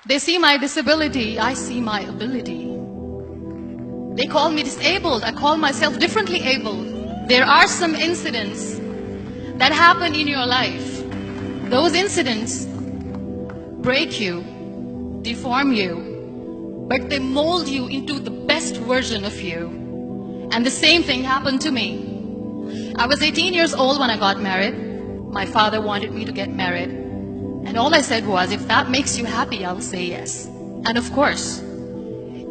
They see my disability, I see my ability. They call me disabled, I call myself differently abled. There are some incidents that happen in your life. Those incidents break you, deform you, but they mold you into the best version of you. And the same thing happened to me. I was 18 years old when I got married. My father wanted me to get married. And all I said was, if that makes you happy, I'll say yes. And of course,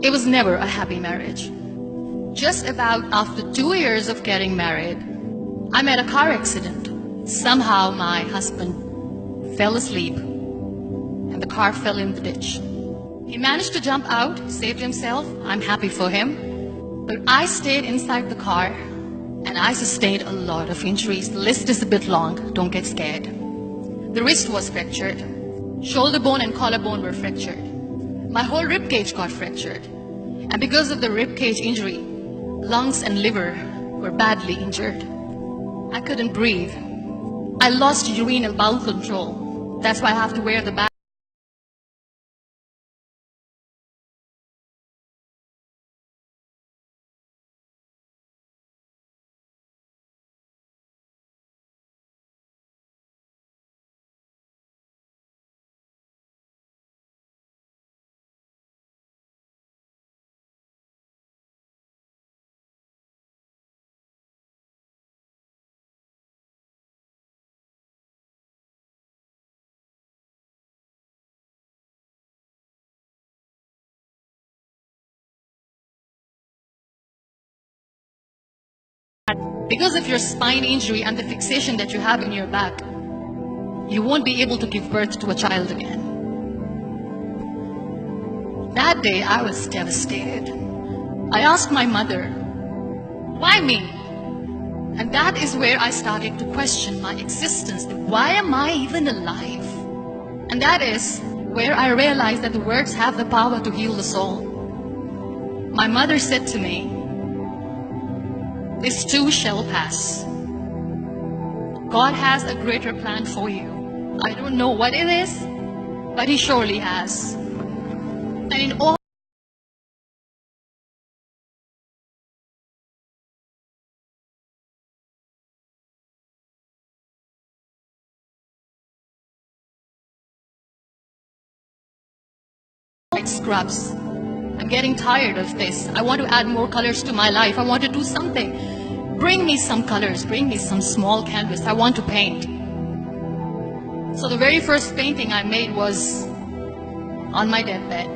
it was never a happy marriage. Just about after 2 years of getting married, I met a car accident. Somehow my husband fell asleep and the car fell in the ditch. He managed to jump out, saved himself. I'm happy for him. But I stayed inside the car and I sustained a lot of injuries. The list is a bit long, don't get scared. The wrist was fractured. Shoulder bone and collarbone were fractured. My whole rib cage got fractured. And because of the rib cage injury, lungs and liver were badly injured. I couldn't breathe. I lost urinary bowel control. That's why I have to wear the bag. Because of your spine injury and the fixation that you have in your back, you won't be able to give birth to a child again. That day, I was devastated. I asked my mother, why me? And that is where I started to question my existence. Why am I even alive? And that is where I realized that the words have the power to heal the soul. My mother said to me, this too shall pass. God has a greater plan for you. I don't know what it is, but He surely has. And in all like scrubs, I'm getting tired of this. I want to add more colors to my life. I want to do something. Bring me some colors, bring me some small canvas. I want to paint. So the very first painting I made was on my deathbed,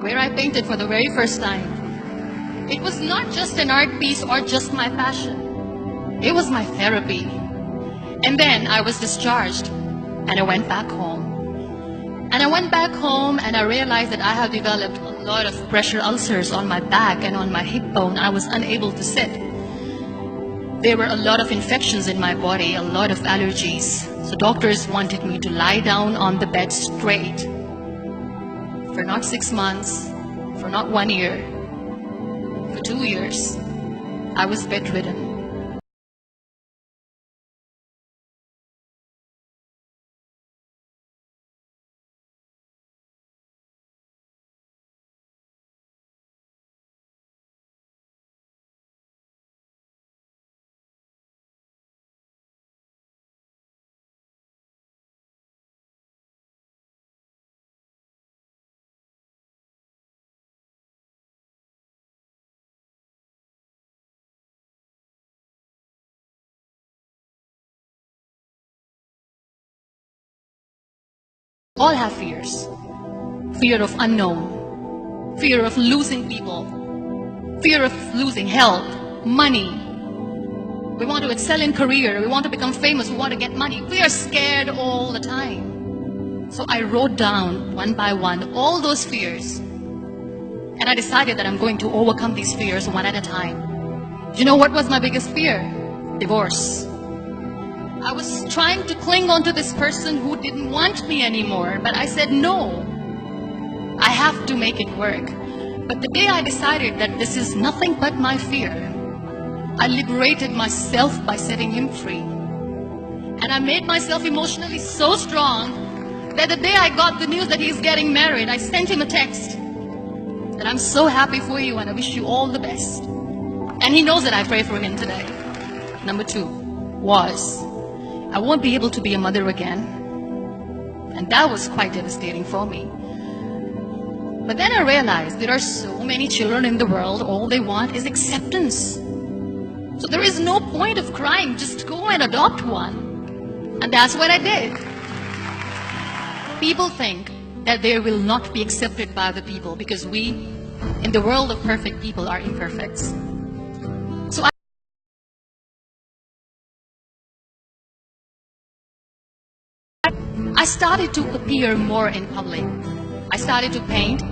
where I painted for the very first time. It was not just an art piece or just my passion. It was my therapy. And then I was discharged and I went back home. And I went back home and I realized that I have developed a lot of pressure ulcers on my back and on my hip bone. I was unable to sit. There were a lot of infections in my body, a lot of allergies. So doctors wanted me to lie down on the bed straight for not 6 months, for not 1 year, for 2 years. I was bedridden. All have fears. Fear of unknown, fear of losing people, fear of losing health, money. We want to excel in career, we want to become famous, we want to get money. We are scared all the time. So I wrote down one by one all those fears. And I decided that I'm going to overcome these fears one at a time. Do you know what was my biggest fear? Divorce. I was trying to cling on to this person who didn't want me anymore, but I said no. I have to make it work. But the day I decided that this is nothing but my fear, I liberated myself by setting him free. And I made myself emotionally so strong that the day I got the news that he's getting married, I sent him a text that I'm so happy for you and I wish you all the best. And he knows that I pray for him today. Number 2 was, I won't be able to be a mother again. And that was quite devastating for me. But then I realized there are so many children in the world, all they want is acceptance. So there is no point of crying, just go and adopt one. And that's what I did. People think that they will not be accepted by the people because we, in the world of perfect people, are imperfects. So I started to appear more in public. I started to paint.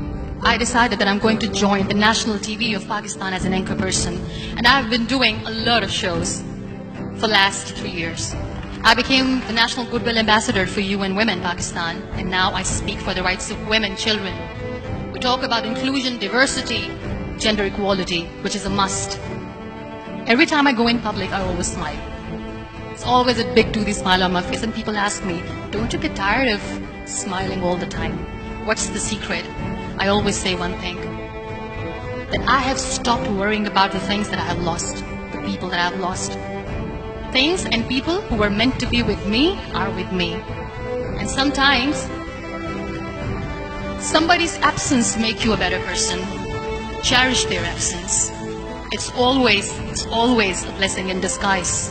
I decided that I'm going to join the national TV of Pakistan as an anchor person. And I've been doing a lot of shows for the last 3 years. I became the National Goodwill Ambassador for UN Women Pakistan. And now I speak for the rights of women, children. We talk about inclusion, diversity, gender equality, which is a must. Every time I go in public, I always smile. It's always a big toothy smile on my face. And people ask me, don't you get tired of smiling all the time? What's the secret? I always say one thing, that I have stopped worrying about the things that I have lost, the people that I have lost. Things and people who were meant to be with me are with me. And sometimes, somebody's absence makes you a better person. Cherish their absence. It's always a blessing in disguise.